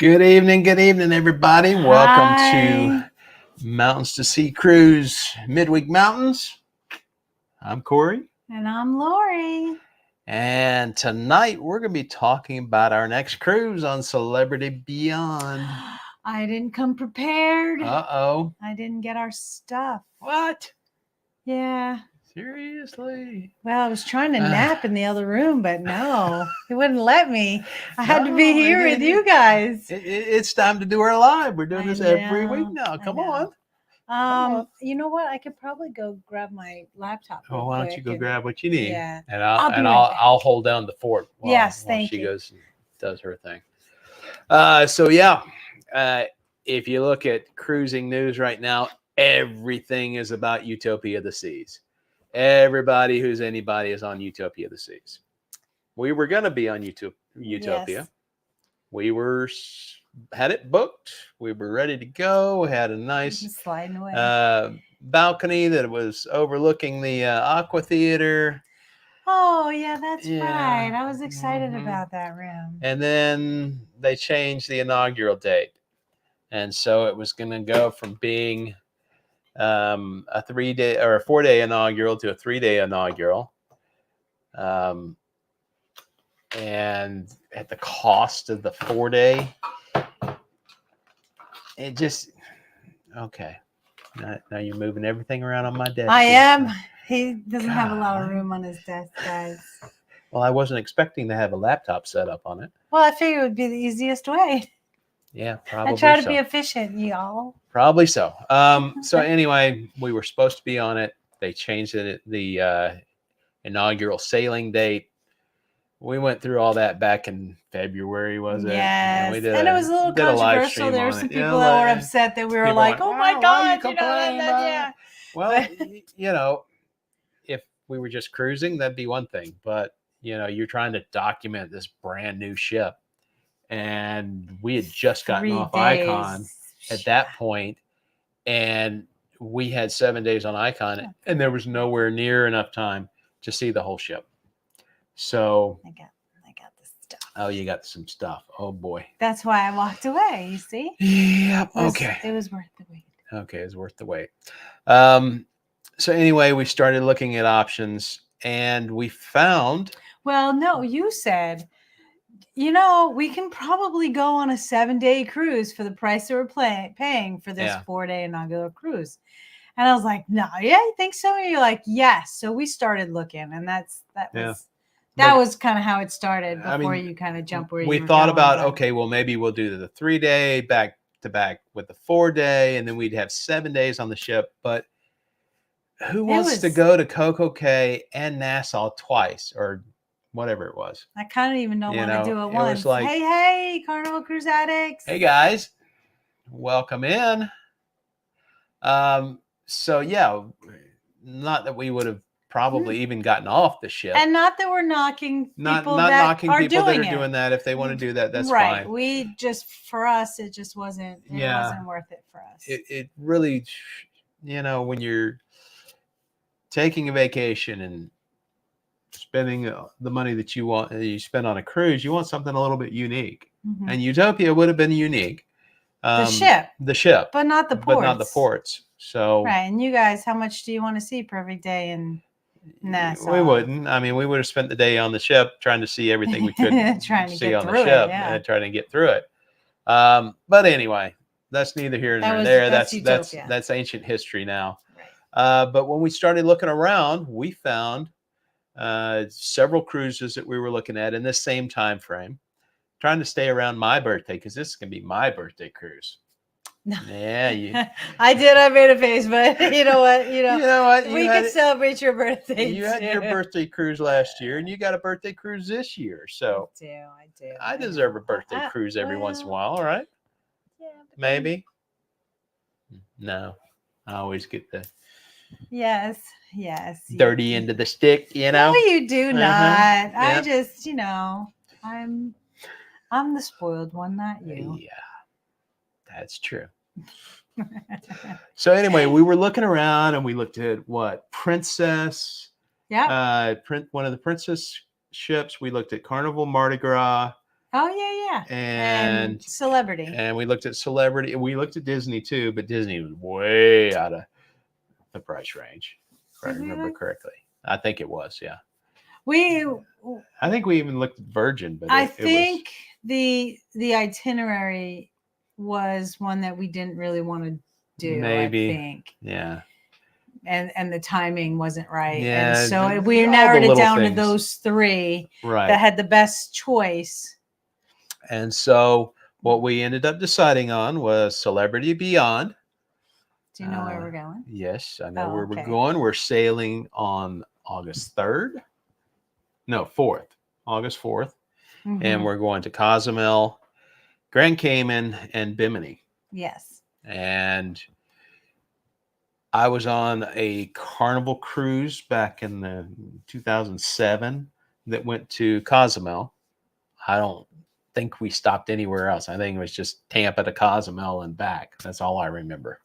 Good evening, everybody. Welcome Hi. to Mountains to Sea Cruise Midweek Mountains. I'm Corey. And I'm Lori. And tonight we're going to be talking about our next cruise on Celebrity Beyond. I didn't come prepared. Uh-oh. I didn't get our stuff. What? Yeah. Seriously? Well, I was trying to nap in the other room, but no, it wouldn't let me. I had to be here with you guys. It's time to do our live. We're doing this every week now. Come on. You know what? I could probably go grab my laptop. Oh, why don't you go grab what you need? Yeah. And I'll hold down the fort while she goes and does her thing. If you look at cruising news right now, everything is about Utopia of the Seas. Everybody who's anybody is on Utopia of the Seas. We were going to be on Utopia. Yes. We had it booked. We were ready to go. Had a nice sliding away balcony that was overlooking the Aqua Theater. Oh, yeah, that's right. I was excited about that room. And then they changed the inaugural date. And so it was going to go from being a 3-day or a 4-day inaugural to a 3-day inaugural. And at the cost of the 4-day, it just, okay. Now you're moving everything around on my desk. I am. He doesn't have a lot of room on his desk, guys. Well, I wasn't expecting to have a laptop set up on it. Well, I figured it would be the easiest way. Yeah, probably. I try to be efficient, y'all. Probably so. So anyway, we were supposed to be on it. They changed it, the inaugural sailing date. We went through all that back in February, was it? Yes. And it was a little controversial. There were some people that were upset that we were like, oh my God, yeah. Well, if we were just cruising, that'd be one thing. But, you're trying to document this brand new ship. And we had just gotten off Icon at that point, and we had 7 days on Icon, and there was nowhere near enough time to see the whole ship. So I got the stuff. Oh, you got some stuff. Oh boy. That's why I walked away. You see? Yeah. Okay. It was worth the wait. Okay, it was worth the wait. So anyway, we started looking at options, and we found. Well, no, you said, we can probably go on a 7-day cruise for the price that we're paying for this 4-day inaugural cruise. And I was like, no, yeah, you think so? And you're like, yes. So we started looking, and that was kind of how it started before you kind of jump where you were We thought about, okay, well, maybe we'll do the 3-day back to back with the 4-day, and then we'd have 7 days on the ship. But who wants to go to Coco Cay and Nassau twice or whatever it was? I kind of even don't want to do it once. Was like, hey, Carnival Cruise addicts. Hey, guys. Welcome in. So, yeah, not that we would have probably even gotten off the ship, and not that we're knocking people not that knocking are people doing that are doing that. If they want to do that, that's right. fine. We just, for us, it just wasn't. It wasn't worth it for us. It really, when you're taking a vacation and spending the money that you spend on a cruise, you want something a little bit unique. Mm-hmm. And Utopia would have been unique. The ship, but not the ports. So right. And you guys, how much do you want to see per every day in Nassau? We wouldn't. I mean, we would have spent the day on the ship trying to see everything we could see on the ship and trying to get through it. But anyway, that's neither here nor there. That's ancient history now. Right. But when we started looking around, we found several cruises that we were looking at in this same time frame, trying to stay around my birthday because this is going to be my birthday cruise. No. Yeah, I made a face, but you know what? We can celebrate your birthday. You had your birthday cruise last year, and you got a birthday cruise this year. So I do. I deserve a birthday cruise every once in a while, all right? Yeah. Maybe. No, I always get the yes. dirty end of the stick, No, you do not. Yep. I just, I'm the spoiled one, not you. Yeah. That's true. So anyway, we were looking around and we looked at Princess. Yeah. One of the Princess ships. We looked at Carnival Mardi Gras. Oh yeah. And Celebrity. And we looked at Celebrity. We looked at Disney too, but Disney was way out of the price range, if I remember correctly. I think it was, yeah. I think we even looked at Virgin, but I think the itinerary was one that we didn't really want to do. Maybe, I think, yeah. And the timing wasn't right, yeah, and so we narrowed it down to those three that had the best choice. And so what we ended up deciding on was Celebrity Beyond. Do you know where we're going? Yes, I know where we're going. We're sailing on August 3rd. No, 4th. August 4th. Mm-hmm. And we're going to Cozumel, Grand Cayman, and Bimini. Yes. And I was on a Carnival cruise back in the 2007 that went to Cozumel. I don't think we stopped anywhere else. I think it was just Tampa to Cozumel and back. That's all I remember.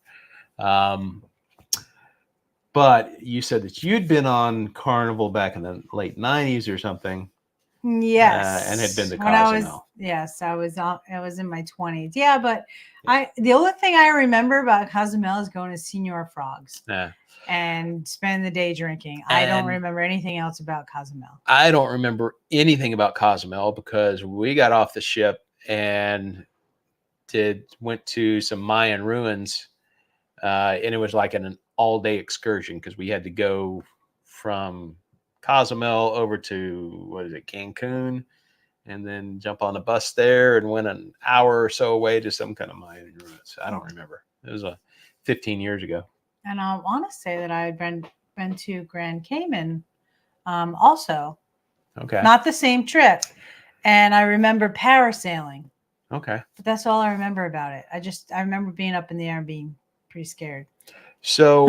But you said that you'd been on Carnival back in the late 90s or something. Yes. And had been to Cozumel. I was in my 20s. Yeah, but the only thing I remember about Cozumel is going to Señor Frogs. Yeah. And spend the day drinking. I don't remember anything else about Cozumel. I don't remember anything about Cozumel because we got off the ship and went to some Mayan ruins. And it was like an all-day excursion because we had to go from Cozumel over to, Cancun, and then jump on a bus there and went an hour or so away to some kind of Mayan ruins. I don't remember. It was 15 years ago. And I want to say that I had been to Grand Cayman also. Okay. Not the same trip. And I remember parasailing. Okay. But that's all I remember about it. I remember being up in the air and being pretty scared. So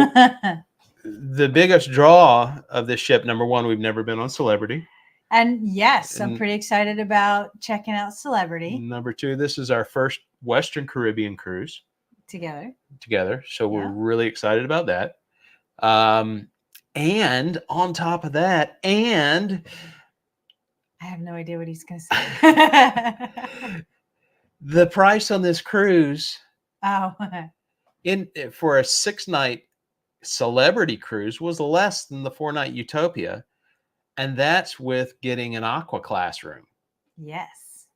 the biggest draw of this ship, number one, we've never been on Celebrity. And yes, I'm pretty excited about checking out Celebrity. Number two, this is our first Western Caribbean cruise. Together. So we're really excited about that. And on top of that, I have no idea what he's going to say. The price on this cruise for a 6-night Celebrity cruise was less than the 4-night Utopia. And that's with getting an Aqua class room. Yes.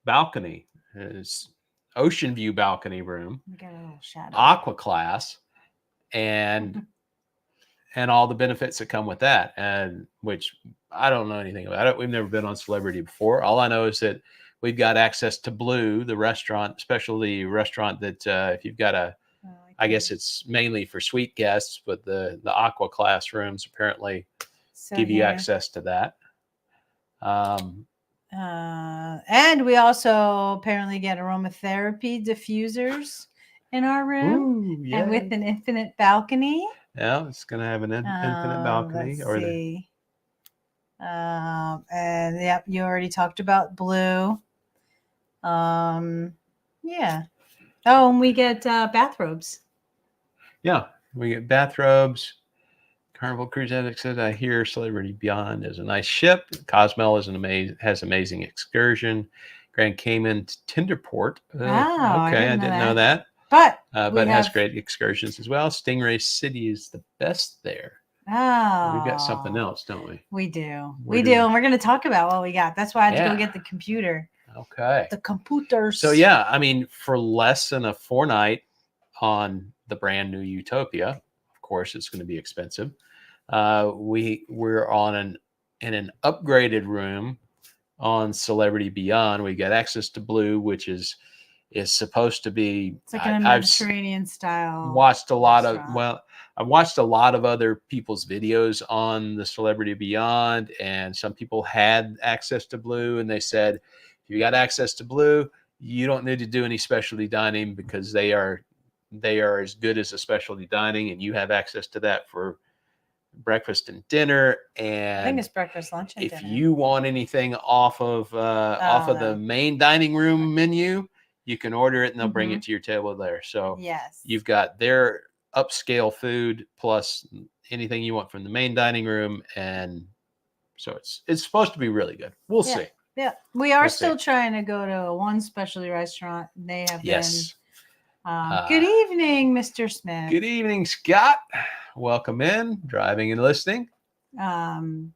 Balcony. Ocean view balcony room, Aqua class, and all the benefits that come with that, and which I don't know anything about it. We've never been on Celebrity before. All I know is that we've got access to Blue, the restaurant, specialty restaurant that if you've got I guess it's mainly for suite guests, but the Aqua class rooms apparently give you access to that. And we also apparently get aromatherapy diffusers in our room. Ooh, and with an infinite balcony. Yeah, it's going to have an infinite balcony. Let's see. And yep, you already talked about Blue. Yeah. Oh, and we get bathrobes. Yeah, we get bathrobes. Carnival Cruise Addict said, I hear Celebrity Beyond is a nice ship. Cozumel has amazing excursion. Grand Cayman Tenderport. Okay, I didn't know that. But has great excursions as well. Stingray City is the best there. Oh. We've got something else, don't we? We do. We do. And we're going to talk about what we got. That's why I had to go get the computer. Okay. The computers. So, yeah, I mean, for less than a 4-night on the brand new Utopia, of course, it's going to be expensive. We're in an upgraded room on Celebrity Beyond. We got access to Blue, which is supposed to be. It's like a Mediterranean style. I've watched a lot of other people's videos on the Celebrity Beyond, and some people had access to Blue, and they said, if you got access to Blue, you don't need to do any specialty dining because they are as good as a specialty dining, and you have access to that for breakfast and dinner. And I think it's breakfast, lunch, and if dinner. you want anything off of the main dining room menu, you can order it and they'll bring it to your table there. So yes, you've got their upscale food plus anything you want from the main dining room, and so it's supposed to be really good. We'll see. Yeah, we are still trying to go to one specialty restaurant. They have been. Good evening, Mr. Smith. Good evening, Scott. Welcome in, driving and listening. But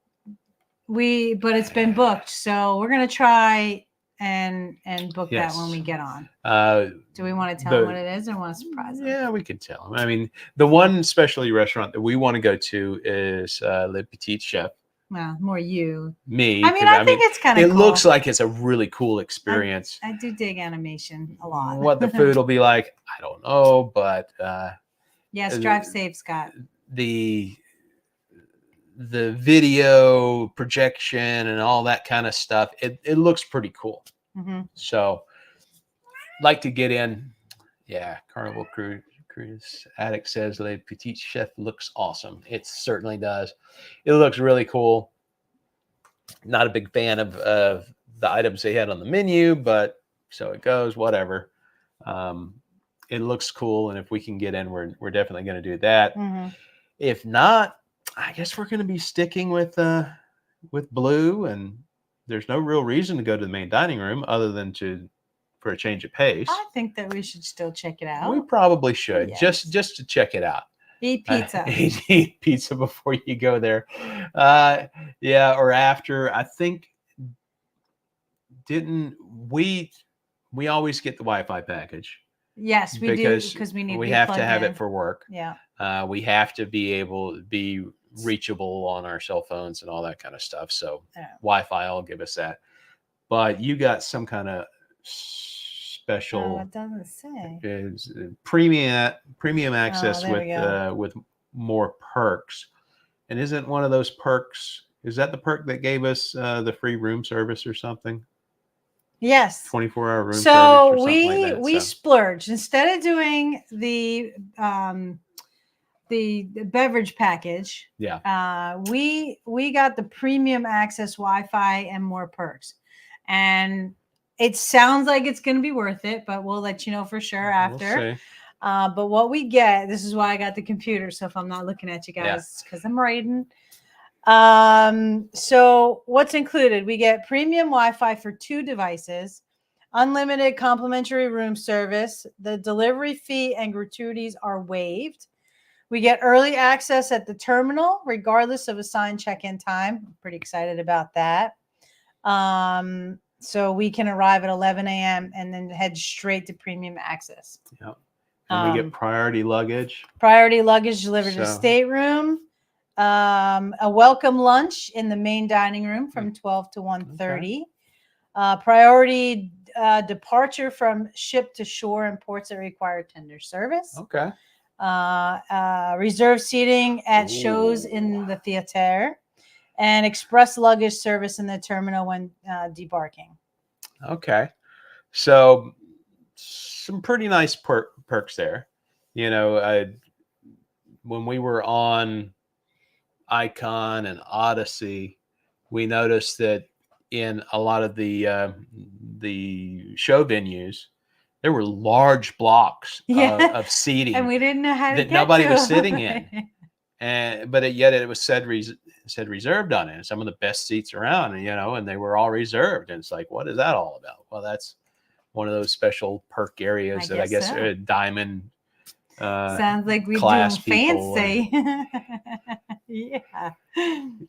it's been booked, so we're gonna try and book that when we get on. Do we want to tell them what it is, or want to surprise them? Yeah, we can tell them. I mean, the one specialty restaurant that we want to go to is Le Petit Chef. Well, more you. Me. I mean, I think it's kind of cool. It looks like it's a really cool experience. I do dig animation a lot. What the food will be like, I don't know, but yes, drive safe, Scott. The video projection and all that kind of stuff, it looks pretty cool. Mm-hmm. So, like to get in. Yeah, Carnival Cruise Addict says Le Petit Chef looks awesome. It certainly does. It looks really cool. Not a big fan of the items they had on the menu, but so it goes, whatever. It looks cool, and if we can get in, we're definitely going to do that. Mm-hmm. If not, I guess we're going to be sticking with Blue, and there's no real reason to go to the main dining room other than for a change of pace. I think that we should still check it out. We probably should, yes. just to check it out. Eat pizza. Eat pizza before you go there. Yeah, or after. I think, didn't we always get the Wi-Fi package? Yes, we do, because we have to have it for work. Yeah. We have to be able to be reachable on our cell phones and all that kind of stuff. So Wi-Fi will give us that. But you got some kind of special. It doesn't say. Is premium access with more perks. And isn't one of those perks? Is that the perk that gave us the free room service or something? Yes. 24-hour room service. So we splurged. Instead of doing the beverage package. Yeah. We got the premium access Wi-Fi and more perks. And it sounds like it's going to be worth it, but we'll let you know for sure after. We'll see. But what we get, this is why I got the computer. So if I'm not looking at you guys, because I'm writing. So what's included? We get premium Wi-Fi for 2 devices, unlimited complimentary room service. The delivery fee and gratuities are waived. We get early access at the terminal, regardless of assigned check-in time. I'm pretty excited about that. So we can arrive at 11 a.m. and then head straight to premium access. Yeah. And we get priority luggage. Priority luggage delivered to the stateroom. A welcome lunch in the main dining room from 12 to 1:30. Okay. Priority departure from ship to shore and ports that require tender service. Okay. Reserved seating at shows in the theater. And express luggage service in the terminal when debarking. Okay. So some pretty nice perks there. You know, when we were on Icon and Odyssey, we noticed that in a lot of the show venues, there were large blocks of seating, and we didn't know how to that nobody was sitting in. But yet it was said reserved on it. Some of the best seats around, and they were all reserved. And it's like, what is that all about? Well, that's one of those special perk areas I guess Diamond. Sounds like we do fancy. Yeah.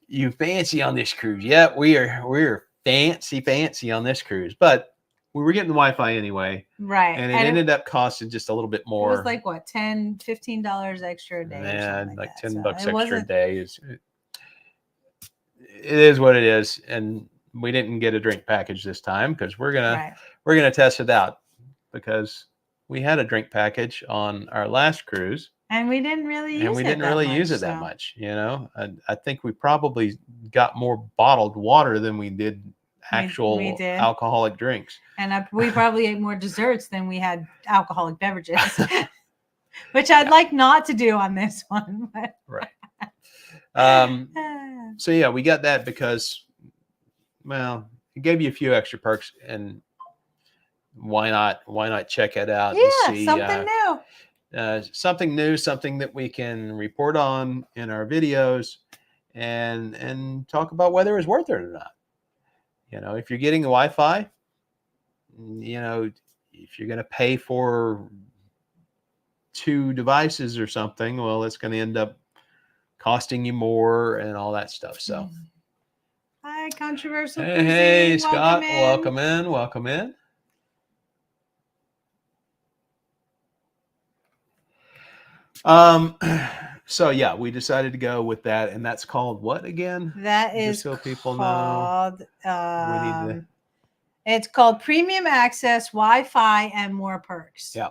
You fancy on this cruise? Yeah, we're fancy on this cruise, but we were getting the Wi-Fi anyway. Right. And it ended up costing just a little bit more. It was like what, $10, $15 extra a day? Yeah, like $10 extra a day. It is what it is. And we didn't get a drink package this time because we're gonna test it out, because we had a drink package on our last cruise. And we didn't really use it that much. I think we probably got more bottled water than we did actual alcoholic drinks. And we probably ate more desserts than we had alcoholic beverages, which I'd like not to do on this one. But. Right. So yeah, we got that because, well, it gave you a few extra perks, and why not check it out? Yeah, and see, something new, something that we can report on in our videos, and talk about whether it's worth it or not. if you're getting the Wi-Fi, if you're going to pay for 2 devices or something, well, it's going to end up costing you more and all that stuff. So, hi, controversial. Hey, Scott, welcome in. So yeah, we decided to go with that, and that's called what again? That is just so people called, know. It's called Premium Access, Wi-Fi, and more perks. Yeah.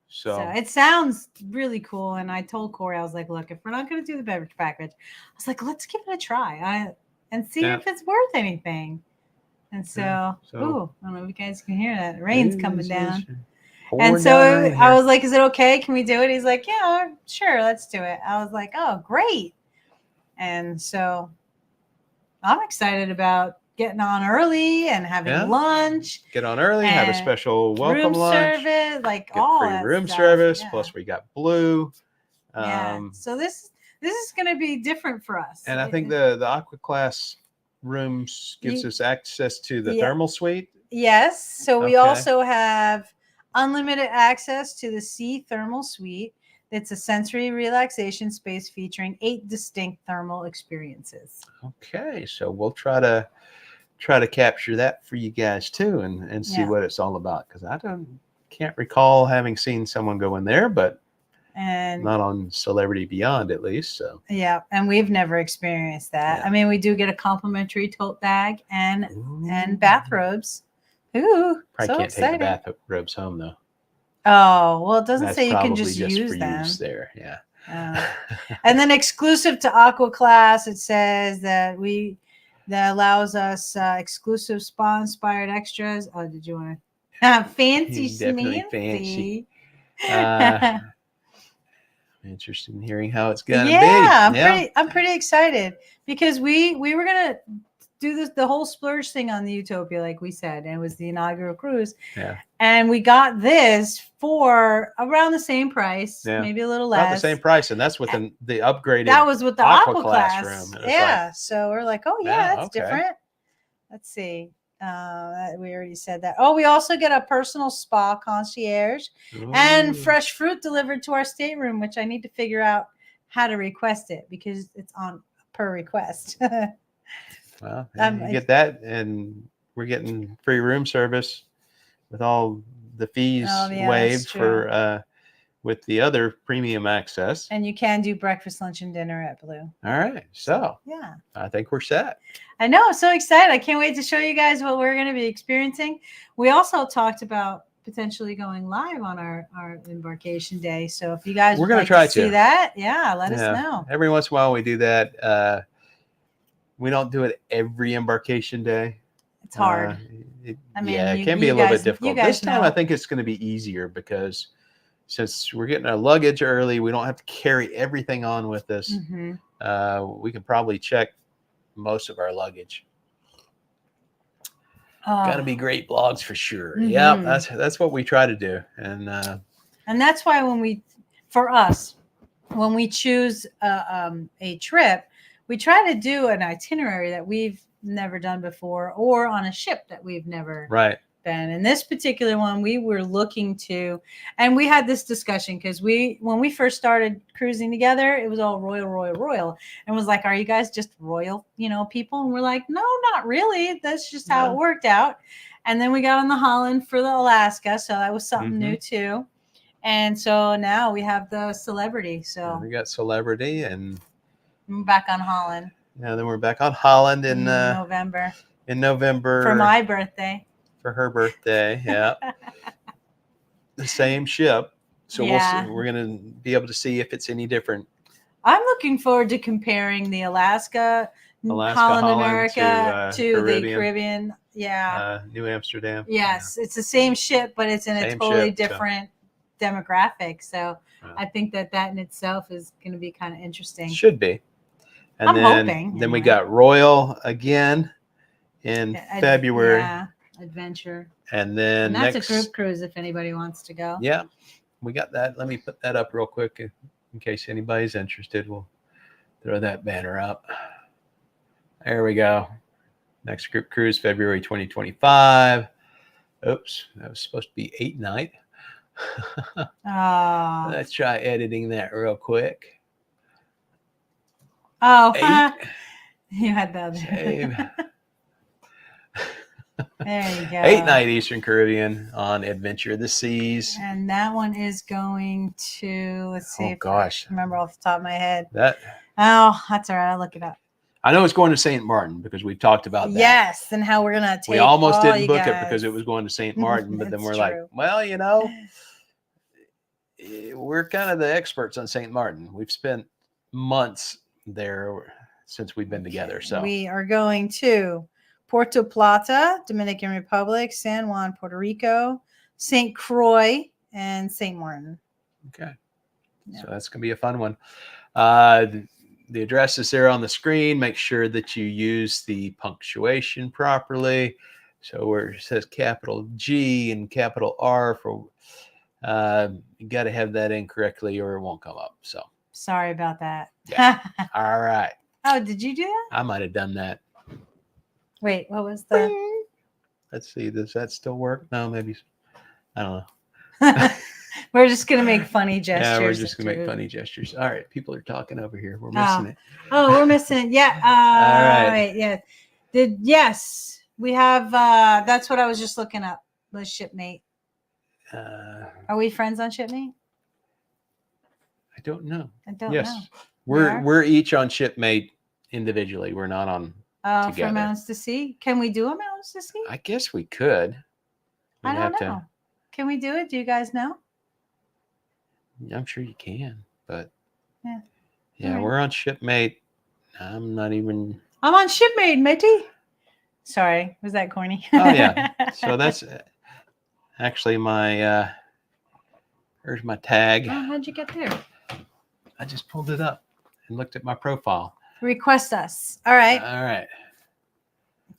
So it sounds really cool. And I told Corey, I was like, look, if we're not going to do the beverage package, I was like, let's give it a try and see if it's worth anything. And so, I don't know if you guys can hear that. The rain's coming down. And so I was like, is it okay? Can we do it? He's like, yeah, sure, let's do it. I was like, oh, great. And so I'm excited about getting on early and having lunch. Get on early, have a special welcome lunch. Service, like get all free that room stuff. service. Plus we got Blue. So this is going to be different for us. And I think the Aqua Class rooms gives us access to the thermal suite. Yes. So we also have unlimited access to the Sea Thermal Suite. It's a sensory relaxation space featuring 8 distinct thermal experiences. Okay, so we'll try to capture that for you guys too, and see what it's all about, because I can't recall having seen someone go in there, but not on Celebrity Beyond at least. So and we've never experienced that. I mean, we do get a complimentary tote bag and bathrobes. Ooh, probably so can't exciting. take the bathrobes home though. Oh, well, it doesn't say you can just use them. Use there, and then exclusive to Aqua Class, it says that allows us exclusive spa-inspired extras. Oh, did you want to fancy? Definitely fancy. I'm interested in hearing how it's gonna be. I'm pretty excited because we were gonna do the whole splurge thing on the Utopia, like we said, and it was the inaugural cruise. And we got this for around the same price, maybe a little less. About the same price, and that's with the upgraded. That was with the Aqua Class room. Yeah, so we're like, oh yeah, that's different. Let's see. We already said that. Oh, we also get a personal spa concierge and fresh fruit delivered to our stateroom, which I need to figure out how to request it because it's on per request. Well, you get that, and we're getting free room service with all the fees waived for with the other premium access. And you can do breakfast, lunch, and dinner at Blue. All right, so I think we're set. I know, I'm so excited. I can't wait to show you guys what we're going to be experiencing. We also talked about potentially going live on our embarkation day. So if you guys we're going to try to see that, let us know. Every once in a while we do that. We don't do it every embarkation day. It's hard. It can be a little bit difficult. This time I think it's going to be easier because since we're getting our luggage early, we don't have to carry everything on with us. We can probably check most of our luggage. Got to be great blogs for sure. Yeah, that's what we try to do, and that's why when we choose a trip, we try to do an itinerary that we've never done before, or on a ship that we've never been. In this particular one, we were looking to, and we had this discussion because when we first started cruising together, it was all royal, and was like, are you guys just royal, people? And we're like, no, not really. That's just how it worked out. And then we got on the Holland for the Alaska, so that was something new too. And so now we have the Celebrity. So we got Celebrity, and we're back on Holland. Yeah, then we're back on Holland in November. In November. For my birthday. For her birthday, yeah. The same ship. So we'll see. We're going to be able to see if it's any different. I'm looking forward to comparing the Alaska Holland America to the Caribbean. Yeah. New Amsterdam. Yes, it's the same ship, but it's in a totally different demographic. So I think that in itself is going to be kind of interesting. Should be. And I'm hoping. Then we got Royal again in February. Yeah, Adventure. And then that's a group cruise if anybody wants to go. Yeah, we got that. Let me put that up real quick in case anybody's interested. We'll throw that banner up. There we go. Next group cruise, February 2025. Oops, that was supposed to be 8-night. Let's try editing that real quick. Oh, 8. You had the other. Save. There you go. 8-night Eastern Caribbean on Adventure of the Seas. And that one is going to, let's see if gosh. I remember off the top of my head. That's all right. I'll look it up. I know it's going to St. Martin because we've talked about that. Yes, and how we're going to take We almost didn't book guys. it because it was going to St. Martin, but then we're true. like, well, you know, we're kind of the experts on St. Martin. We've spent months there since we've been together. So we are going to Puerto Plata, Dominican Republic, San Juan, Puerto Rico, St. Croix, and St. Martin. Okay. Yeah. So that's going to be a fun one. The address is there on the screen. Make sure that you use the punctuation properly. So where it says capital G and capital R for, you got to have that in correctly or it won't come up. So sorry about that. Yeah. All right. Oh, did you do that? I might have done that. Wait, what was the? Let's see. Does that still work? No, maybe. I don't know. We're just going to make funny gestures. Yeah, we're just going to make funny gestures. All right. People are talking over here. We're missing it. Oh, we're missing it. Yeah. All right. Yeah. Yes, we have. That's what I was just looking up. The Shipmate. Are we friends on Shipmate? I don't know. I don't know. We're each on Shipmate individually. We're not on together. For Mountains to Sea. Can we do a Mountains to Sea? I guess we could. I don't know. Can we do it? Do you guys know? I'm sure you can, but yeah, right. We're on Shipmate. I'm on Shipmate, matey. Sorry, was that corny? Oh yeah. So that's actually my. Here's my tag. Oh, how'd you get there? I just pulled it up and looked at my profile. Request us. All right. All right.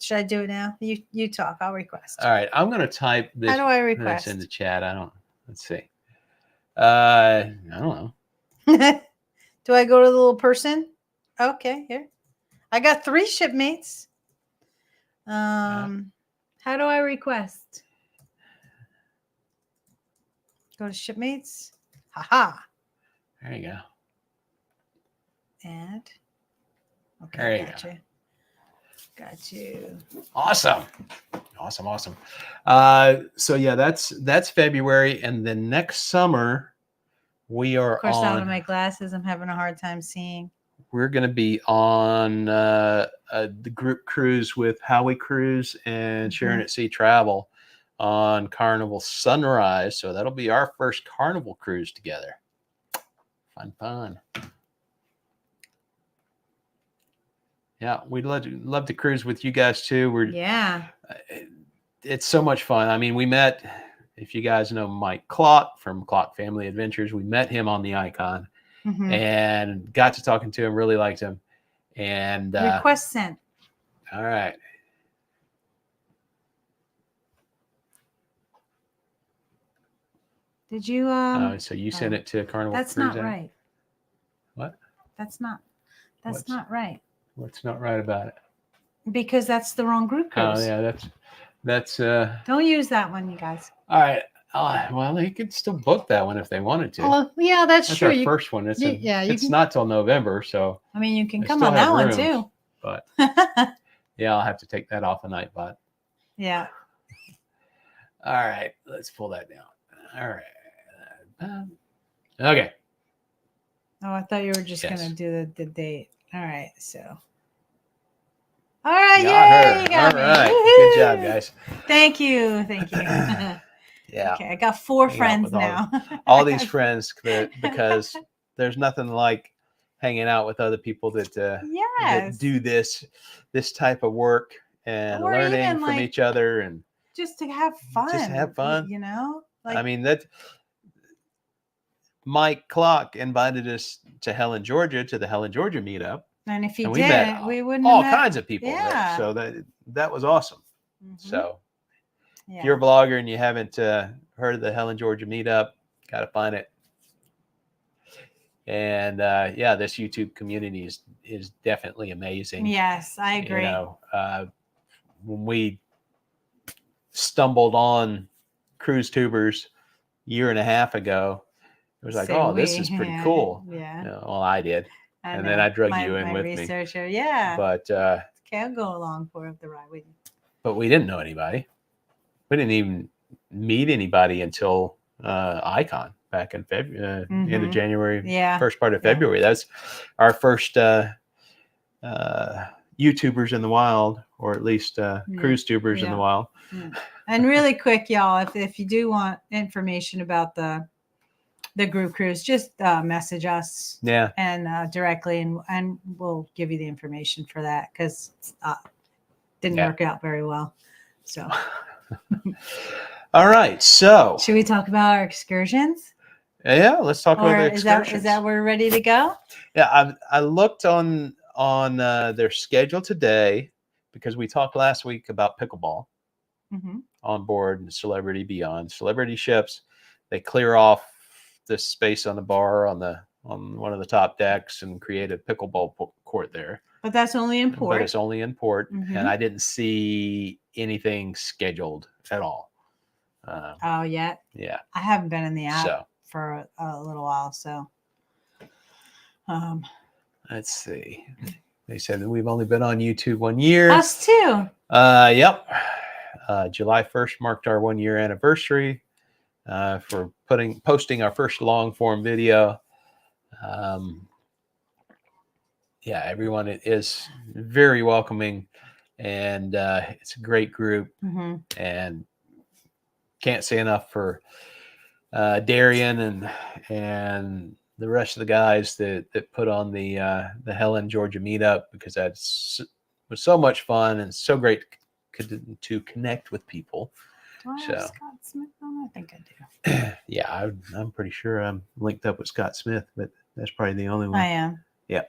Should I do it now? You talk. I'll request. All right. I'm gonna type this. How do I request? In the chat. Let's see. I don't know. Do I go to the little person? Okay, here. I got 3 shipmates. How do I request? Go to shipmates. Haha. There you go. Add. Okay, there you go. Got you. Awesome. So yeah, that's February, and then next summer we are. Of course, out of my glasses, I'm having a hard time seeing. We're going to be on the group cruise with Howie Cruise and Sharon at Sea Travel on Carnival Sunrise. So that'll be our first Carnival cruise together. Fun. Yeah, we'd love to cruise with you guys too. It's so much fun. I mean, we met, if you guys know Mike Clock from Clock Family Adventures, we met him on the Icon and got to talking to him, really liked him. And request sent. All right. Did you so you sent it to Carnival That's Cruise not right. What? That's not right. What's not right about it? Because that's the wrong group cruise. Oh yeah, that's don't use that one, you guys. All right. Well, they could still book that one if they wanted to. Oh yeah, that's true. Our first one. It's not till November, so I mean, you can come on that one too. But yeah, I'll have to take that off a Nightbot. Yeah. All right, let's pull that down. All right. Okay. Oh, I thought you were just gonna do the date. All right, so. All right, yay! You got me. Right. Good job, guys. Thank you. Yeah. Okay, I got 4 friends now. all these friends, because there's nothing like hanging out with other people that do this type of work and learning from each other and just to have fun. You know, I mean that. Mike Clock invited us to Helen, Georgia, to the Helen, Georgia meetup. And if he didn't, we wouldn't all have kinds of people. Yeah. So that was awesome. So if you're a blogger and you haven't heard of the Helen, Georgia meetup, got to find it. And this YouTube community is definitely amazing. Yes, I agree. You know, when we stumbled on Cruise Tubers a year and a half ago, it was like, oh, this is pretty cool. Yeah. Well, I did. And then I drug you in with researcher, me. Yeah. But I'll go along for the ride with you. But we didn't know anybody. We didn't even meet anybody until Icon back in February, end of January, first part of February. That's our first YouTubers in the wild, or at least cruise tubers in the wild. And really quick, y'all, if you do want information about the group cruise, just message us and directly, and we'll give you the information for that, because didn't work out very well. So all right, so should we talk about our excursions? Yeah, let's talk about the excursions. Is that we're ready to go? Yeah, I looked on their schedule today, because we talked last week about pickleball on board and Celebrity Beyond. Celebrity ships, they clear off this space on the bar on one of the top decks and create a pickleball court there. But that's only in port. But it's only in port, and I didn't see anything scheduled at all. Yet? Yeah. I haven't been in the app for a little while, so. Let's see. They said that we've only been on YouTube 1 year. Us too. Yep. July 1st marked our 1 year anniversary for posting our first long form video. Everyone is very welcoming, and it's a great group, and can't say enough for Darian and the rest of the guys that put on the Helen, Georgia meetup, because was so much fun and so great to connect with people. Do I have Scott Smith on? I think I do. Yeah, I'm pretty sure I'm linked up with Scott Smith, but that's probably the only one. I am. Yeah.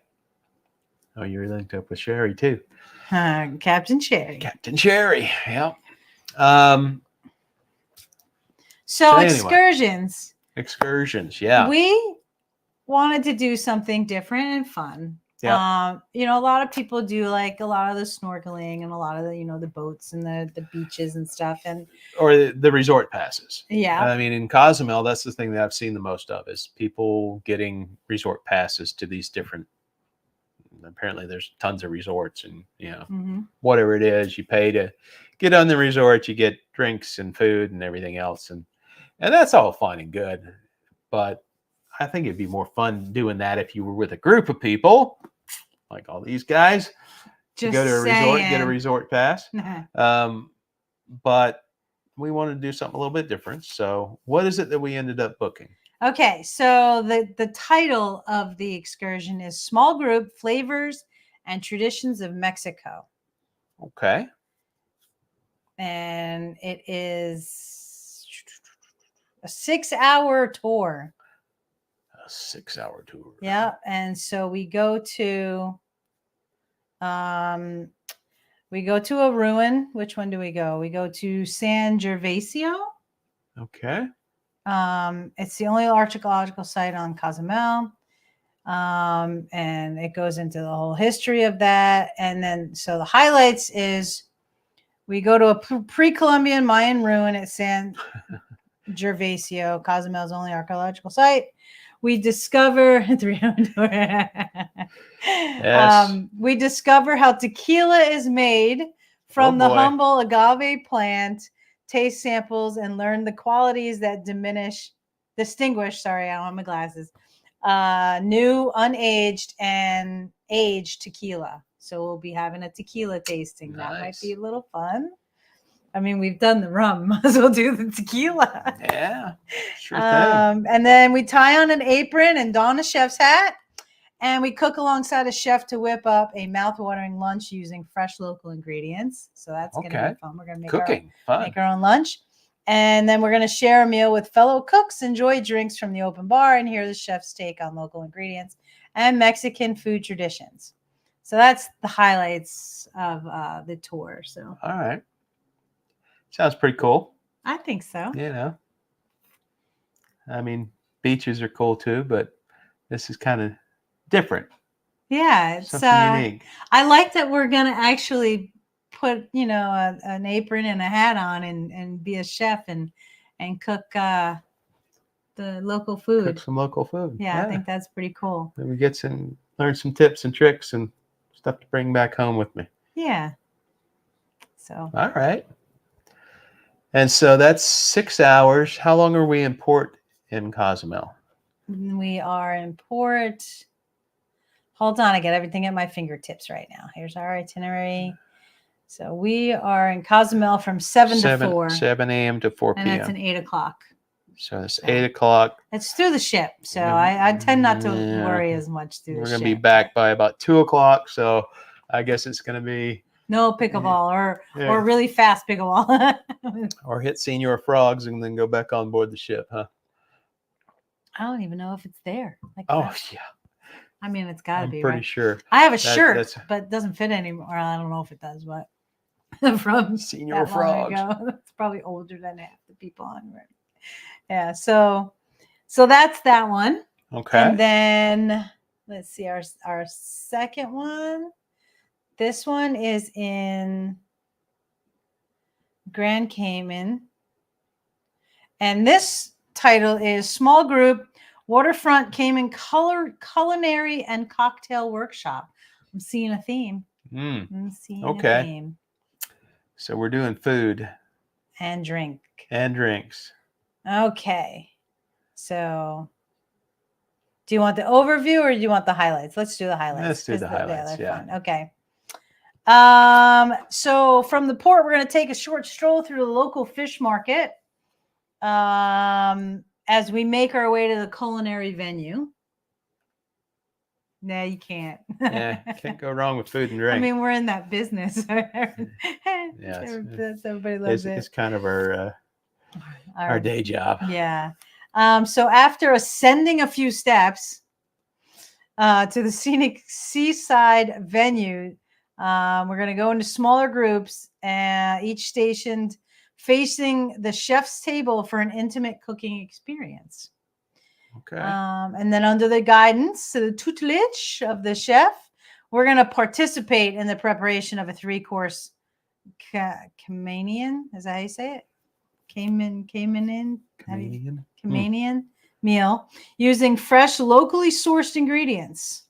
Oh, you're linked up with Sherry too. Captain Sherry. Captain Sherry. Yeah. So anyway, excursions. Yeah. We wanted to do something different and fun. Yeah. A lot of people do like a lot of the snorkeling and a lot of the, the boats and the beaches and stuff, or the resort passes. Yeah. I mean, in Cozumel, that's the thing that I've seen the most of, is people getting resort passes to these different. Apparently there's tons of resorts, and whatever it is, you pay to get on the resort, you get drinks and food and everything else, and that's all fine and good, but I think it'd be more fun doing that if you were with a group of people like all these guys. Just go to a resort, get a resort pass. But we wanted to do something a little bit different. So what is it that we ended up booking? Okay, so the title of the excursion is Small Group Flavors and Traditions of Mexico. Okay. And it is a 6-hour tour. A 6-hour tour. Yeah, and so we go to a ruin. Which one do we go? We go to San Gervasio. Okay. It's the only archaeological site on Cozumel. And it goes into the whole history of that. And then, so the highlights is we go to a pre-Columbian Mayan ruin at San Gervasio, Cozumel's only archaeological site. We discover we discover how tequila is made from the humble agave plant. Taste samples and learn the qualities that distinguish. Sorry, I don't have my glasses. New, unaged, and aged tequila. So we'll be having a tequila tasting. Nice. That might be a little fun. I mean, we've done the rum. Might as well do the tequila. Yeah, sure thing. And then we tie on an apron and don a chef's hat. And we cook alongside a chef to whip up a mouth-watering lunch using fresh local ingredients. So that's going to be fun. We're going to make our own lunch. And then we're going to share a meal with fellow cooks, enjoy drinks from the open bar, and hear the chef's take on local ingredients and Mexican food traditions. So that's the highlights of the tour. So all right. Sounds pretty cool. I think so. I mean, beaches are cool too, but this is kind of different. Yeah, it's something unique. I like that we're gonna actually put, an apron and a hat on and be a chef and cook the local food. Cook some local food. Yeah, I think that's pretty cool. And we learn some tips and tricks and stuff to bring back home with me. Yeah. So. All right. And so that's 6 hours. How long are we in port in Cozumel? We are in port. Hold on, I got everything at my fingertips right now. Here's our itinerary. So we are in Cozumel from 7 to 4. 7 a.m. to 4 p.m. And that's an 8 o'clock. So it's 8 o'clock. It's through the ship. So I tend not to worry as much through the ship. We're going to be back by about 2 o'clock. So I guess it's going to be no pickleball or really fast pickleball. Or hit Senior Frogs and then go back on board the ship, huh? I don't even know if it's there. Yeah. I mean, it's got to be. I'm pretty sure. I have a shirt, but it doesn't fit anymore. I don't know if it does, but from Senior Frogs. It's probably older than half the people on it. Yeah. So that's that one. Okay. And then let's see our second one. This one is in Grand Cayman. And this title is Small Group Waterfront Cayman Culinary and Cocktail Workshop. I'm seeing a theme. I'm seeing a theme. So we're doing food. And drink. And drinks. Okay. So do you want the overview or do you want the highlights? Let's do the highlights. Let's do the highlights. Yeah. Fun. Okay. So from the port, we're going to take a short stroll through the local fish market as we make our way to the culinary venue. No, you can't. Yeah, can't go wrong with food and drink. I mean, we're in that business. Everybody loves it. It's kind of our day job. Yeah. So after ascending a few steps to the scenic seaside venue, we're going to go into smaller groups, each stationed facing the chef's table for an intimate cooking experience. Okay. And then under the guidance, the tutelage of the chef, we're going to participate in the preparation of a 3-course Caymanian. Is that how you say it? Caymanian meal using fresh, locally sourced ingredients.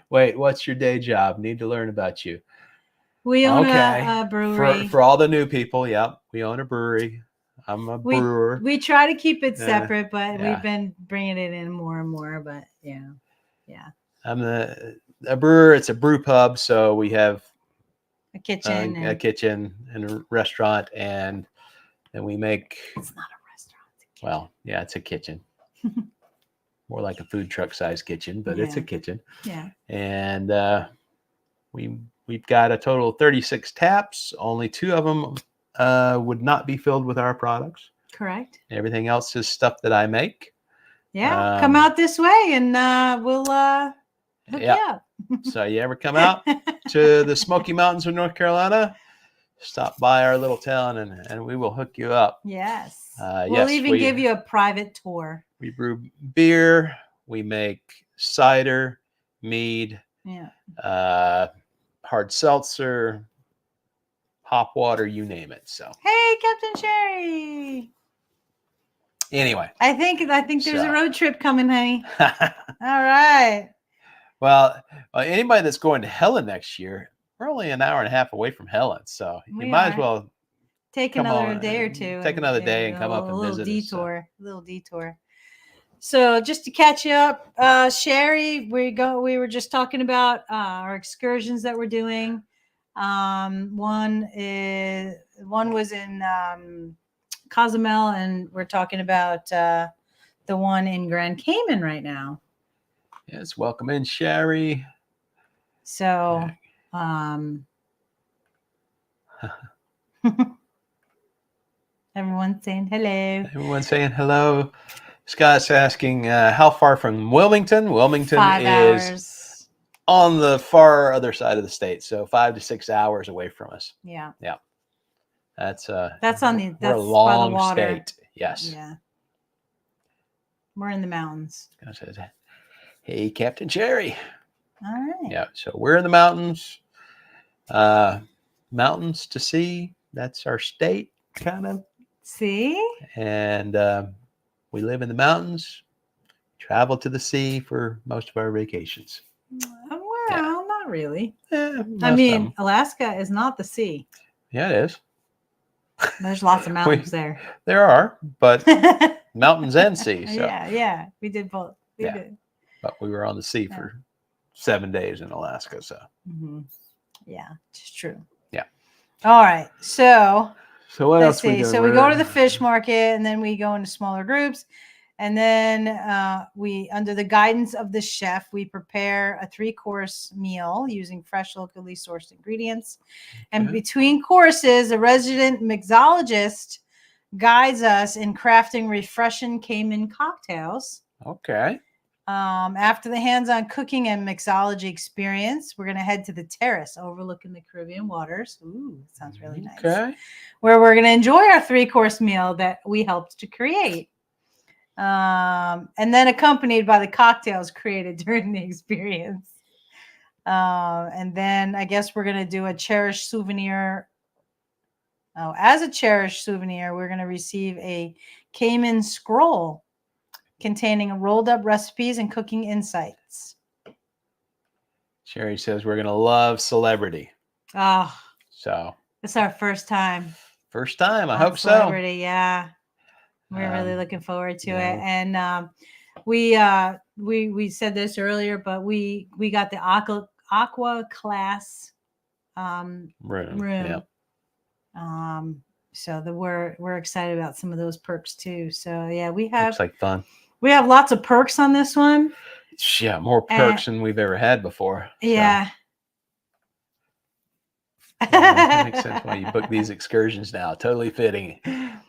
Wait, what's your day job? Need to learn about you. We own a brewery. For all the new people, we own a brewery. I'm a brewer. We try to keep it separate, but we've been bringing it in more and more. But yeah. I'm a brewer. It's a brew pub, so we have a kitchen, and a restaurant, and we make. It's not a restaurant. It's a kitchen. Well, yeah, it's a kitchen. More like a food truck size kitchen, but it's a kitchen. Yeah. And we've got a total of 36 taps. Only 2 of them would not be filled with our products. Correct. Everything else is stuff that I make. Yeah. Come out this way and we'll hook you up. So you ever come out to the Smoky Mountains of North Carolina, stop by our little town and we will hook you up. Yes. We'll even give you a private tour. We brew beer. We make cider, mead, hard seltzer, hop water, you name it. So hey, Captain Sherry. Anyway, I think there's a road trip coming, honey. All right. Well, anybody that's going to Helen next year, we're only an hour and a half away from Helen, so you might as well take another day or two. Take another day and come up and visit us. A little detour. So just to catch you up, Sherry, we were just talking about our excursions that we're doing. One was in Cozumel, and we're talking about the one in Grand Cayman right now. Yes, welcome in, Sherry. So, everyone's saying hello. Everyone's saying hello. Scott's asking, how far from Wilmington? Wilmington 5 hours. On the far other side of the state, so 5 to 6 hours away from us. Yeah. Yeah. That's on the we're a long state. Yes. Yeah. We're in the mountains. Hey, Captain Cherry. All right. Yeah. So we're in the mountains. mountains to see. That's our state, kind of. See? And we live in the mountains, travel to the sea for most of our vacations. Well, not really. Yeah, I mean, Alaska is not the sea. Yeah, it is. There's lots of mountains there. There are, but mountains and sea. So. Yeah. We did both. We did. But we were on the sea for 7 days in Alaska. So. Mm-hmm. Yeah, it's true. Yeah. All right. So what else? See. So we go to the fish market, and then we go into smaller groups. And then we, under the guidance of the chef, we prepare a 3-course meal using fresh, locally sourced ingredients. And between courses, a resident mixologist guides us in crafting refreshing Cayman cocktails. Okay. After the hands-on cooking and mixology experience, we're going to head to the terrace overlooking the Caribbean waters. Ooh, sounds really nice. Okay. Where we're going to enjoy our 3-course meal that we helped to create. And then accompanied by the cocktails created during the experience. And then I guess we're going to do a cherished souvenir. Oh, as a cherished souvenir, we're going to receive a Cayman scroll containing rolled up recipes and cooking insights. Sherry says we're going to love celebrity. Oh, so it's our first time. First time. I hope celebrity, so. Yeah. We're really looking forward to it. And we said this earlier, but we got the aqua class room. Yeah. So we're excited about some of those perks too. So yeah, we have looks like fun. We have lots of perks on this one. Yeah, more perks than we've ever had before. Yeah. So. That makes sense why you book these excursions now. Totally fitting.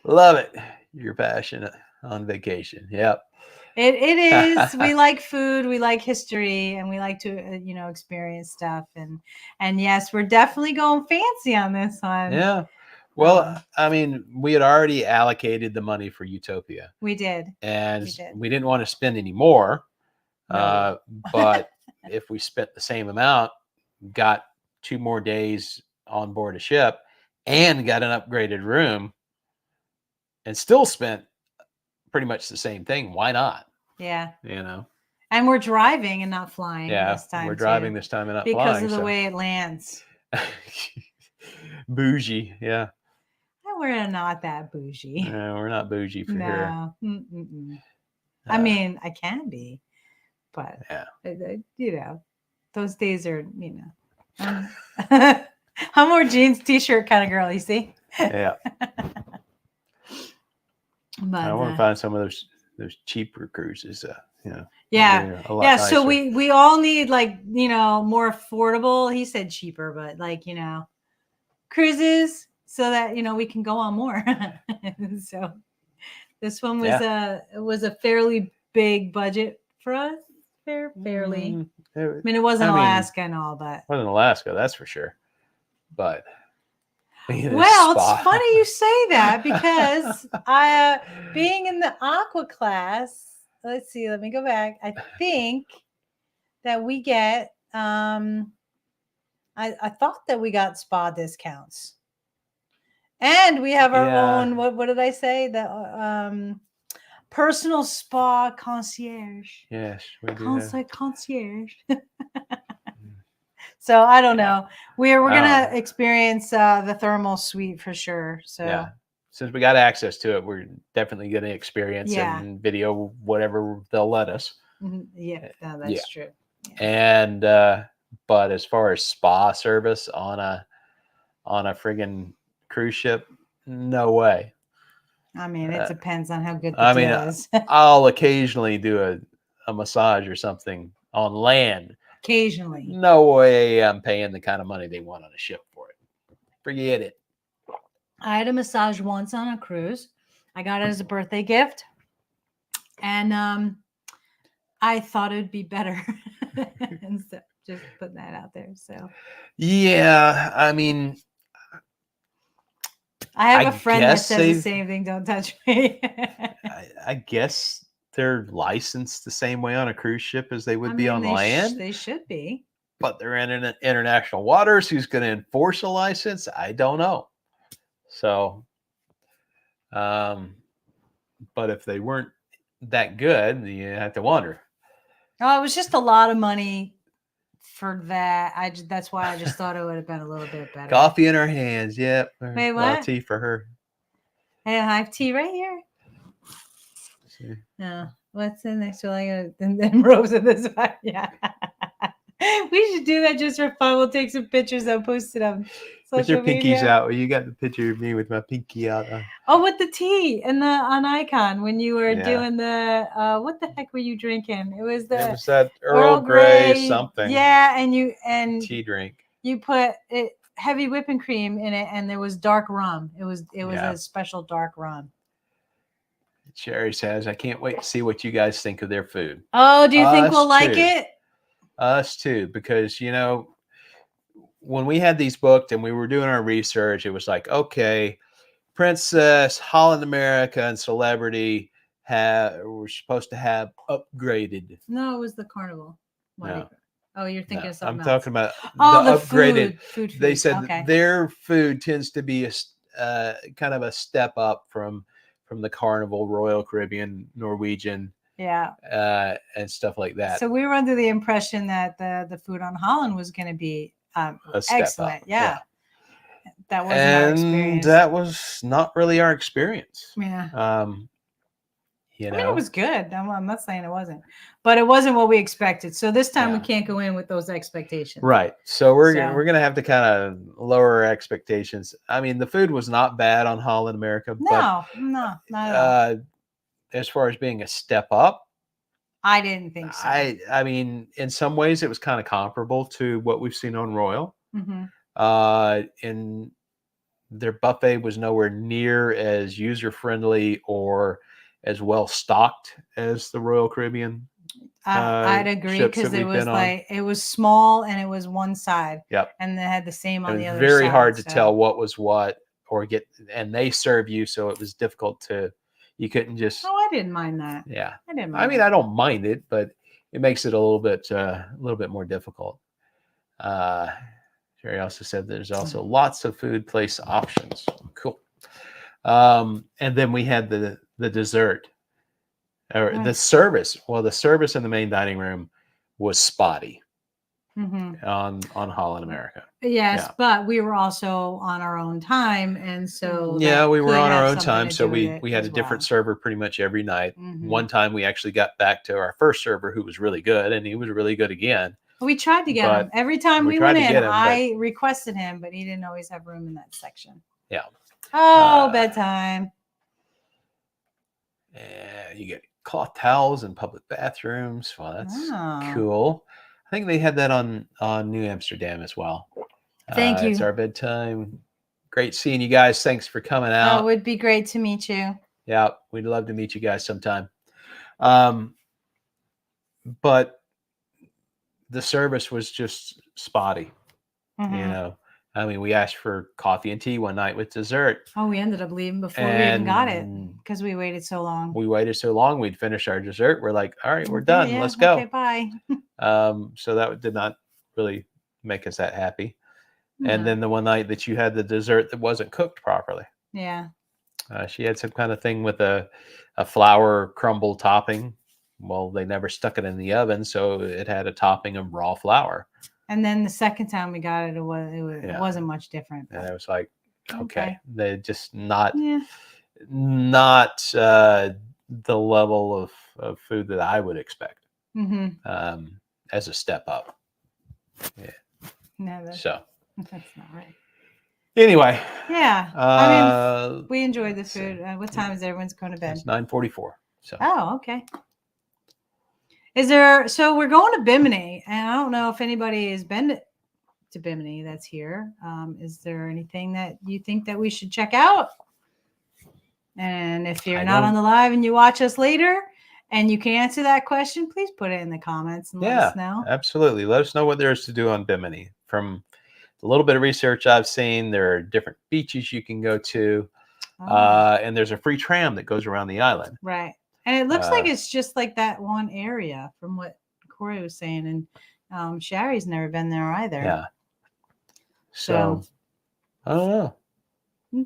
Love it. You're passionate on vacation. Yep. It is. We like food, we like history, and we like to experience stuff. And yes, we're definitely going fancy on this one. Yeah. Well, I mean, we had already allocated the money for Utopia. We did. And we didn't want to spend any more. No. But if we spent the same amount, got 2 more days on board a ship, and got an upgraded room, and still spent pretty much the same thing, why not? Yeah. And we're driving and not flying this time. We're driving this time and not because flying. Because of the way it lands. Bougie, yeah. We're not that bougie. No, we're not bougie for here. I mean, I can be, but those days are, I'm more jeans, t-shirt kind of girl. You see? Yeah. But I want to find some of those cheaper cruises. Yeah. Nicer. So we all need more affordable. He said cheaper, but cruises. So that we can go on more. So this one was a fairly big budget for us. Fairly. I mean, it wasn't Alaska and all, but it wasn't Alaska, that's for sure. But it's funny you say that because I being in the aqua class. Let's see. Let me go back. I think that we get. I thought that we got spa discounts. And we have our own, what did I say? The personal spa concierge. Yes, we do. Concierge. So I don't know. We're gonna experience the thermal suite for sure. So yeah, since we got access to it, we're definitely gonna experience and video whatever they'll let us. Yeah, that's true. Yeah. And but as far as spa service on a friggin' cruise ship, no way. I mean, it depends on how good the deal is. I'll occasionally do a massage or something on land. Occasionally. No way I'm paying the kind of money they want on a ship for it. Forget it. I had a massage once on a cruise. I got it as a birthday gift. And I thought it would be better. And so just putting that out there. So yeah, I mean, I have a friend that says the same thing. Don't touch me. I guess they're licensed the same way on a cruise ship as they would be on land. They should be. but they're in international waters. Who's going to enforce a license? I don't know. So, but if they weren't that good, you have to wonder. Oh, it was just a lot of money for that. That's why I just thought it would have been a little bit better. Coffee in her hands. Yep. Wait, what? Tea for her. I have tea right here. No. What's in next to and then Rose in this one? Yeah. We should do that just for fun. We'll take some pictures and post it on with your pinkies out. Well, you got the picture of me with my pinky out. Oh, with the tea and on Icon when you were doing the what the heck were you drinking? It was that Earl Grey something. Yeah, and tea drink. You put heavy whipping cream in it, and there was dark rum. It was a special dark rum. Sherry says, "I can't wait to see what you guys think of their food." Oh, do you think we'll like it? Us too, because when we had these booked and we were doing our research, it was like, okay, Princess, Holland America, and Celebrity were supposed to have upgraded. No, it was the Carnival. No. Oh, you're thinking of something else. I'm talking about the upgraded. Food. They said their food tends to be a kind of a step up from the Carnival, Royal Caribbean, Norwegian. Yeah. And stuff like that. So we were under the impression that the food on Holland was going to be excellent. Yeah. That wasn't our experience. That was not really our experience. Yeah. I mean, it was good. I'm not saying it wasn't, but it wasn't what we expected. So this time we can't go in with those expectations. Right. So we're gonna have to kind of lower our expectations. I mean, the food was not bad on Holland America. No, not at all. As far as being a step up, I didn't think so. I mean, in some ways, it was kind of comparable to what we've seen on Royal. Mm-hmm. And their buffet was nowhere near as user friendly or as well stocked as the Royal Caribbean. I'd agree because it was it was small and it was one side. Yep. And they had the same on the other side. Very hard to tell what was what and they serve you, so it was difficult to. You couldn't just. Oh, I didn't mind that. Yeah, I didn't mind. I mean, I don't mind it, but it makes it a little bit more difficult. Jerry also said there's also lots of food place options. Cool. And then we had the dessert or the service. Well, the service in the main dining room was spotty. Mm-hmm. On Holland America. Yes, but we were also on our own time, and so we were on our own time, so we had a different server pretty much every night. Mm-hmm. One time we actually got back to our first server, who was really good, and he was really good again. We tried to get him every time we went in. I requested him, but he didn't always have room in that section. Yeah. Oh, bedtime. Yeah, you get cloth towels in public bathrooms. Well, that's cool. I think they had that on New Amsterdam as well. Thank you. It's our bedtime. Great seeing you guys. Thanks for coming out. It would be great to meet you. Yeah, we'd love to meet you guys sometime. But the service was just spotty. Mm-hmm. I mean, we asked for coffee and tea one night with dessert. Oh, we ended up leaving before we even got it because we waited so long. We'd finished our dessert. We're like, all right, we're done. Yeah, let's go. Okay, bye. So that did not really make us that happy. No. And then the one night that you had the dessert that wasn't cooked properly. Yeah. She had some kind of thing with a flour crumble topping. Well, they never stuck it in the oven, so it had a topping of raw flour. And then the second time we got it, it wasn't much different. And it was like, okay. They're just not the level of food that I would expect as a step up. Yeah. No, that's not right. Anyway. Yeah. I mean, we enjoyed the food. What time is everyone's going to bed? It's 9:44. So. Oh, okay. So we're going to Bimini, and I don't know if anybody has been to Bimini that's here. Is there anything that you think that we should check out? And if you're not on the live and you watch us later and you can answer that question, please put it in the comments and let us know. Absolutely. Let us know what there is to do on Bimini. From the little bit of research I've seen, there are different beaches you can go to, and there's a free tram that goes around the island. Right. And it looks like it's just like that one area from what Corey was saying. And Sherry's never been there either. Yeah. So I don't know.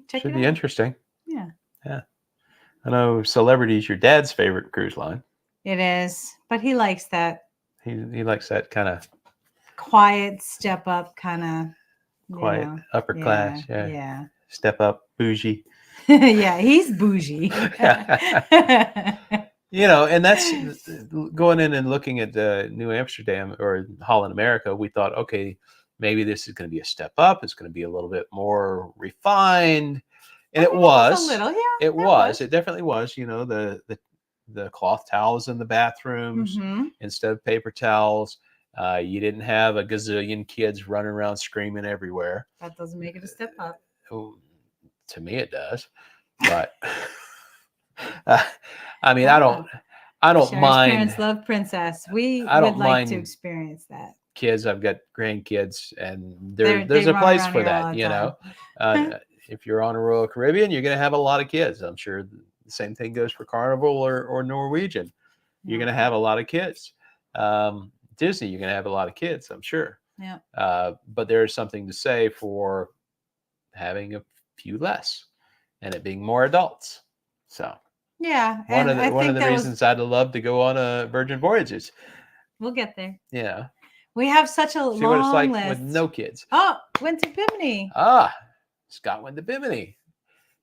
Should be interesting. Yeah. Yeah. I know Celebrity's your dad's favorite cruise line. It is, but he likes that. He likes that kind of quiet, step up kind of quiet upper class. Yeah. Yeah. Step up, bougie. Yeah, he's bougie. And that's going in and looking at New Amsterdam or Holland America. We thought, okay, maybe this is going to be a step up. It's going to be a little bit more refined. And it was. A little, yeah. It was. It definitely was. The cloth towels in the bathrooms instead of paper towels. You didn't have a gazillion kids running around screaming everywhere. That doesn't make it a step up. To me, it does. But I mean, I don't Sherry's mind. Parents love Princess. I would like to experience that. Kids, I've got grandkids, and there's a place for that. If you're on a Royal Caribbean, you're going to have a lot of kids. I'm sure the same thing goes for Carnival or Norwegian. You're going to have a lot of kids. Disney, you're going to have a lot of kids, I'm sure. Yeah. But there's something to say for having a few less and it being more adults. So yeah, one of the reasons I'd love to go on a Virgin Voyages. We'll get there. Yeah. We have such a long list. See what it's like with no kids. Oh, went to Bimini. Scott went to Bimini.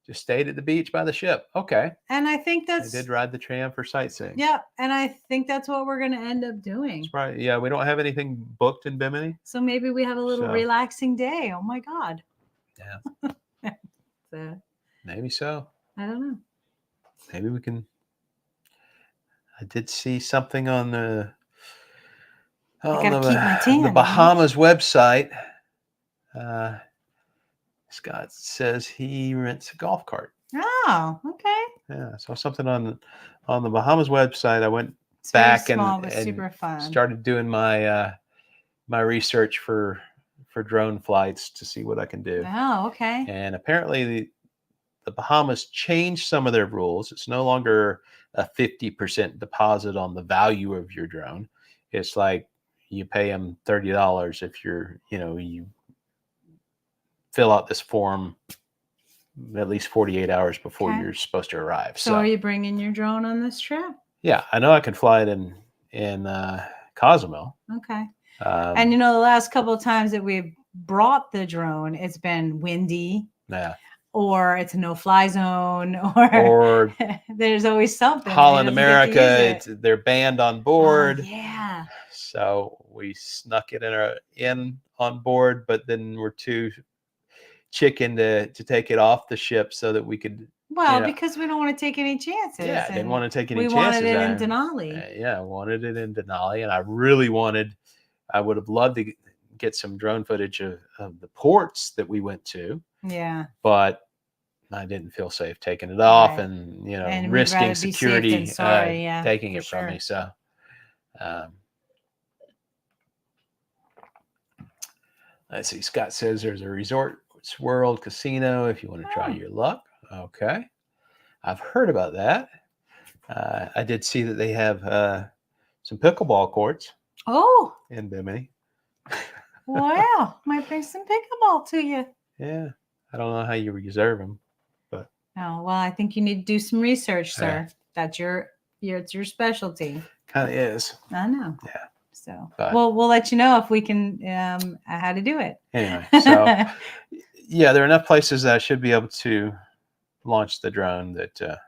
Just stayed at the beach by the ship. Okay. And I think I did ride the tram for sightseeing. Yeah, and I think that's what we're going to end up doing. That's right. Yeah, we don't have anything booked in Bimini. So maybe we have a little relaxing day. Oh my God. Yeah. Maybe so. I don't know. Maybe we can. I did see something on the Bahamas website. Scott says he rents a golf cart. Oh, okay. Yeah, I saw something on the Bahamas website. I went back and super fun. Started doing my my research for drone flights to see what I can do. Oh, okay. And apparently the Bahamas changed some of their rules. It's no longer a 50% deposit on the value of your drone. It's like you pay them $30 if you fill out this form at least 48 hours before you're supposed to arrive. So are you bringing your drone on this trip? Yeah, I know I can fly it in Cozumel. Okay. And the last couple of times that we've brought the drone, it's been windy. Yeah. Or it's a no-fly zone, or there's always something. Holland America, they're banned on board. Oh, yeah. So we snuck it in on board, but then we're too chicken to take it off the ship so that we could. Well, because we don't want to take any chances. Yeah, I didn't want to take any chances. We wanted it in Denali. Yeah, I wanted it in Denali, and I would have loved to get some drone footage of the ports that we went to. Yeah. But I didn't feel safe taking it off and risking security taking it from me. So let's see. Scott says there's a Resorts World casino if you want to try your luck. Okay. I've heard about that. I did see that they have some pickleball courts. Oh. In Bimini. Wow. Might bring some pickleball to you. Yeah. I don't know how you reserve them, but. Oh, well, I think you need to do some research, sir. That's it's your specialty. Kind of is. I know. Yeah. So, we'll let you know if we can, how to do it. Anyway, so yeah, there are enough places that I should be able to launch the drone that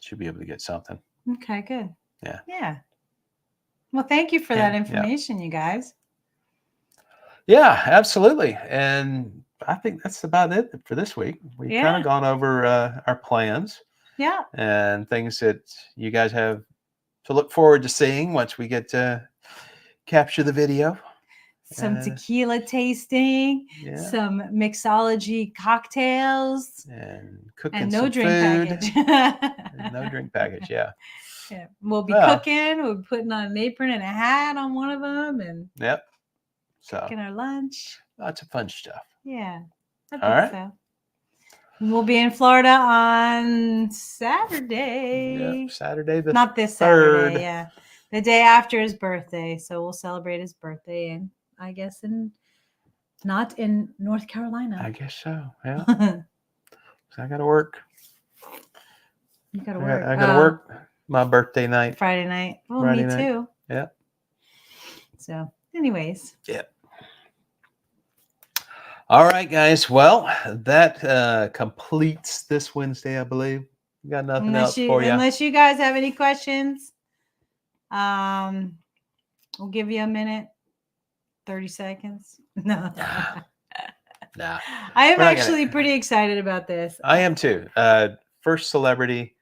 should be able to get something. Okay, good. Yeah. Yeah. Well, thank you for that information, you guys. Yeah, absolutely. And I think that's about it for this week. We've kind of gone over our plans. Yeah. And things that you guys have to look forward to seeing once we get to capture the video. Some tequila tasting, some mixology cocktails, and cooking and no some drink food. package. No drink package, yeah. We'll be cooking. We'll be putting on an apron and a hat on one of them, and cooking our lunch. Lots of fun stuff. Yeah, I think so. We'll be in Florida on Saturday. Yep, Saturday the not this 3rd. Saturday. Yeah, the day after his birthday. So we'll celebrate his birthday, and I guess not in North Carolina. I guess so. Yeah. So I got to work. You got to work. I got to work my birthday night. Friday night. Well, Friday me night. too. Yeah. So, anyways. Yeah. All right, guys. Well, that completes this Wednesday, I believe. We got nothing else for you. Unless you guys have any questions, we'll give you a minute, 30 seconds. No. Nah. I am actually pretty excited about this. I am too. First celebrity,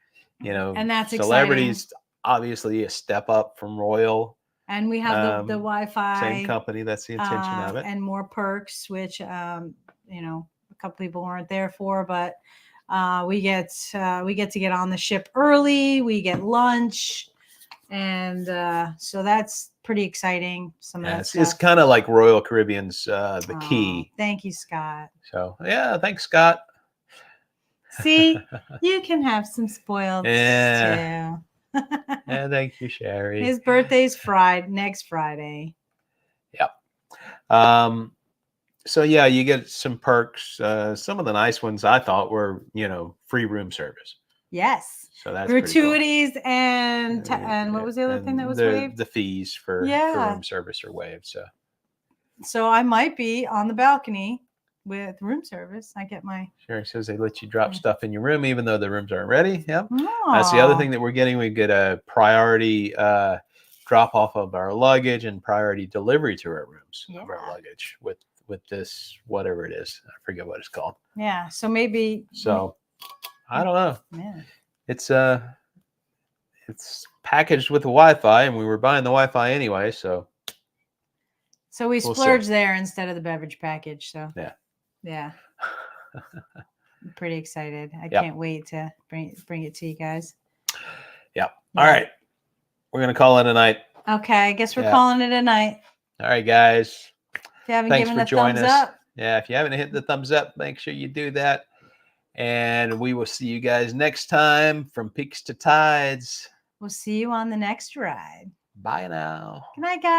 and that's celebrities, exciting. Obviously a step up from Royal. And we have the Wi-Fi. Same company. That's the intention of it. And more perks, which, a couple people weren't there for, but we get to get on the ship early. We get lunch. And so that's pretty exciting. It's kind of like Royal Caribbean's the key. Thank you, Scott. So yeah, thanks, Scott. See, you can have some spoiled too. Yeah, thank you, Sherry. His birthday's next Friday. Yep. So yeah, you get some perks. Some of the nice ones I thought were, free room service. Yes. So that's gratuities cool. and what was the other thing that was waived? The fees for room service are waived. So I might be on the balcony with room service. I get my. Sure, says they let you drop stuff in your room even though the rooms aren't ready. Yep. That's the other thing that we're getting. We get a priority drop off of our luggage and priority delivery to our rooms of our luggage with this whatever it is. I forget what it's called. Yeah. So maybe. So I don't know. Yeah. It's packaged with the Wi-Fi, and we were buying the Wi-Fi anyway, so we splurged there instead of the beverage package. So yeah, I'm pretty excited. I can't wait to bring it to you guys. Yep. All right, we're gonna call it a night. Okay, I guess we're calling it a night. All right, guys. If you haven't given a thumbs up, if you haven't hit the thumbs up, make sure you do that. And we will see you guys next time from Peaks to Tides. We'll see you on the next ride. Bye now. Good night, guys.